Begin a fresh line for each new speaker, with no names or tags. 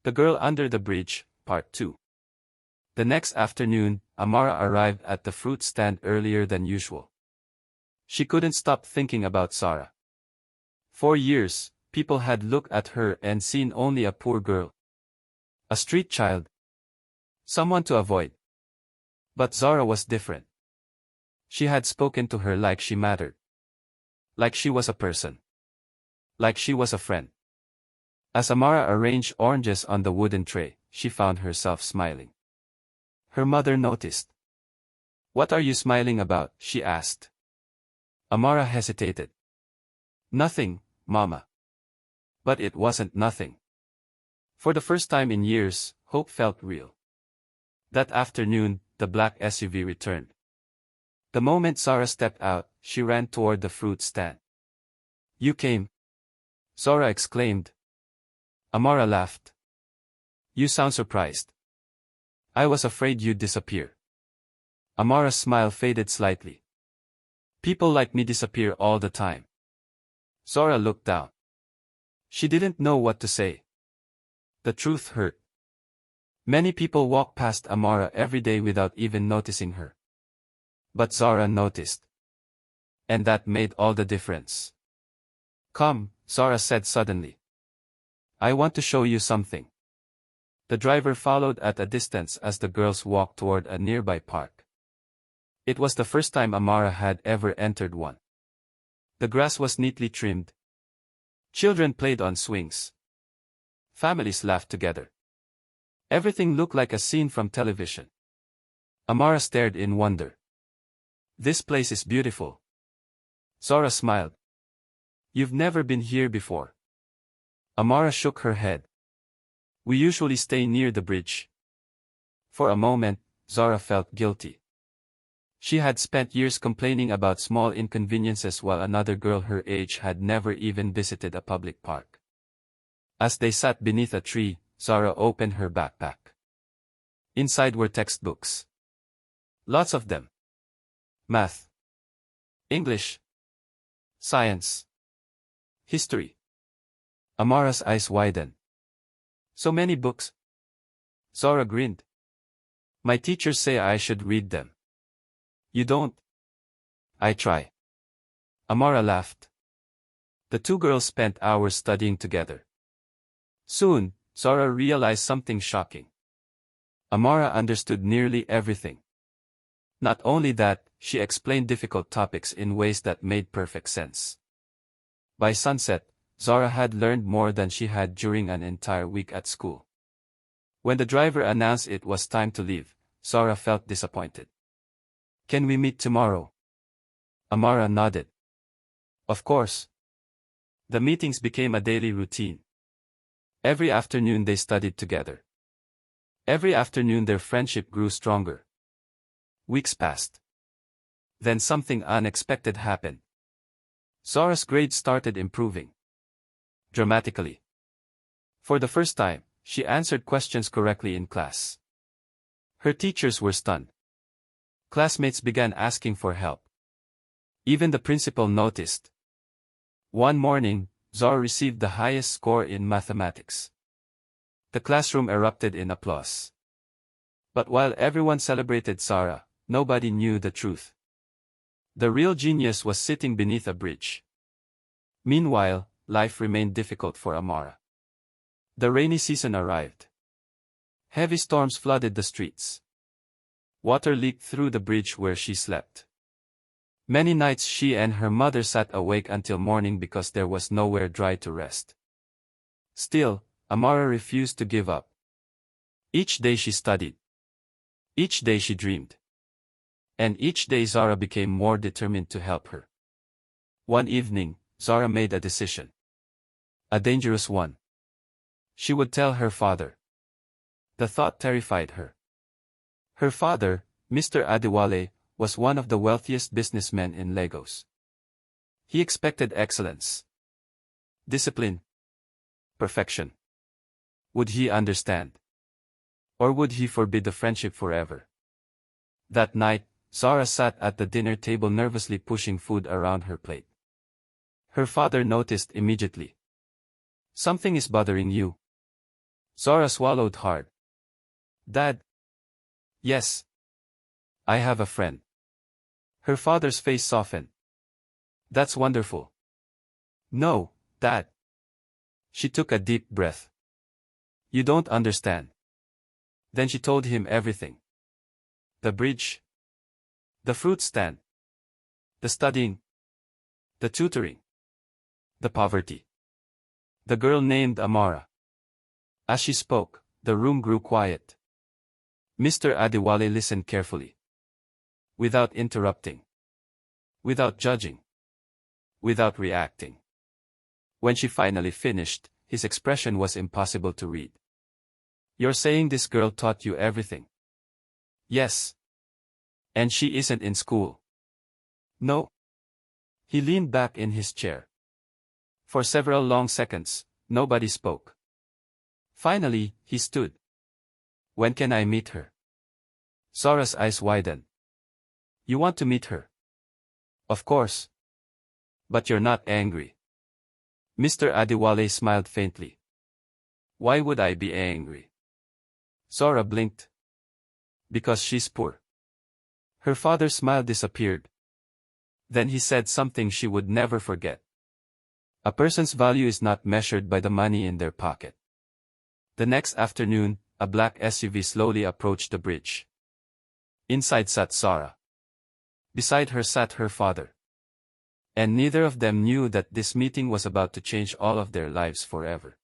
The Girl Under the Bridge, Part 2. The next afternoon, Amara arrived at the fruit stand earlier than usual. She couldn't stop thinking about Zara. For years, people had looked at her and seen only a poor girl. A street child. Someone to avoid. But Zara was different. She had spoken to her like she mattered. Like she was a person. Like she was a friend. As Amara arranged oranges on the wooden tray, she found herself smiling. Her mother noticed. "What are you smiling about?" she asked. Amara hesitated. "Nothing, Mama." But it wasn't nothing. For the first time in years, hope felt real. That afternoon, the black SUV returned. The moment Zara stepped out, she ran toward the fruit stand. "You came?" Zara exclaimed. Amara laughed. "You sound surprised." "I was afraid you'd disappear." Amara's smile faded slightly. "People like me disappear all the time." Zara looked down. She didn't know what to say. The truth hurt. Many people walk past Amara every day without even noticing her. But Zara noticed. And that made all the difference. "Come," Zara said suddenly. "I want to show you something." The driver followed at a distance as the girls walked toward a nearby park. It was the first time Amara had ever entered one. The grass was neatly trimmed. Children played on swings. Families laughed together. Everything looked like a scene from television. Amara stared in wonder. "This place is beautiful." Zara smiled. "You've never been here before." Amara shook her head. "We usually stay near the bridge." For a moment, Zara felt guilty. She had spent years complaining about small inconveniences while another girl her age had never even visited a public park. As they sat beneath a tree, Zara opened her backpack. Inside were textbooks. Lots of them. Math. English. Science. History. Amara's eyes widened. "So many books?" Zara grinned. "My teachers say I should read them." "You don't." "I try." Amara laughed. The two girls spent hours studying together. Soon, Zara realized something shocking. Amara understood nearly everything. Not only that, she explained difficult topics in ways that made perfect sense. By sunset, Zara had learned more than she had during an entire week at school. When the driver announced it was time to leave, Zara felt disappointed. "Can we meet tomorrow?" Amara nodded. "Of course." The meetings became a daily routine. Every afternoon they studied together. Every afternoon their friendship grew stronger. Weeks passed. Then something unexpected happened. Zara's grades started improving. Dramatically. For the first time, she answered questions correctly in class. Her teachers were stunned. Classmates began asking for help. Even the principal noticed. One morning, Zara received the highest score in mathematics. The classroom erupted in applause. But while everyone celebrated Zara, nobody knew the truth. The real genius was sitting beneath a bridge. Meanwhile, life remained difficult for Amara. The rainy season arrived. Heavy storms flooded the streets. Water leaked through the bridge where she slept. Many nights she and her mother sat awake until morning because there was nowhere dry to rest. Still, Amara refused to give up. Each day she studied. Each day she dreamed. And each day Zara became more determined to help her. One evening, Zara made a decision. A dangerous one. She would tell her father. The thought terrified her. Her father, Mr. Adewale, was one of the wealthiest businessmen in Lagos. He expected excellence. Discipline. Perfection. Would he understand? Or would he forbid the friendship forever? That night, Zara sat at the dinner table nervously pushing food around her plate. Her father noticed immediately. "Something is bothering you." Zara swallowed hard. Dad? Yes. I have a friend. Her father's face softened. That's wonderful. No, Dad. She took a deep breath. You don't understand. Then she told him everything. The bridge. The fruit stand. The studying. The tutoring. The poverty. The girl named Amara. As she spoke, the room grew quiet. Mr. Adewale listened carefully. Without interrupting. Without judging. Without reacting. When she finally finished, his expression was impossible to read. You're saying this girl taught you everything? Yes. And she isn't in school? No. He leaned back in his chair. For several long seconds, nobody spoke. Finally, he stood. When can I meet her? Zara's eyes widened. You want to meet her? Of course. But you're not angry. Mr. Adewale smiled faintly. Why would I be angry? Zara blinked. Because she's poor. Her father's smile disappeared. Then he said something she would never forget. A person's value is not measured by the money in their pocket. The next afternoon, a black SUV slowly approached the bridge. Inside sat Zara. Beside her sat her father. And neither of them knew that this meeting was about to change all of their lives forever.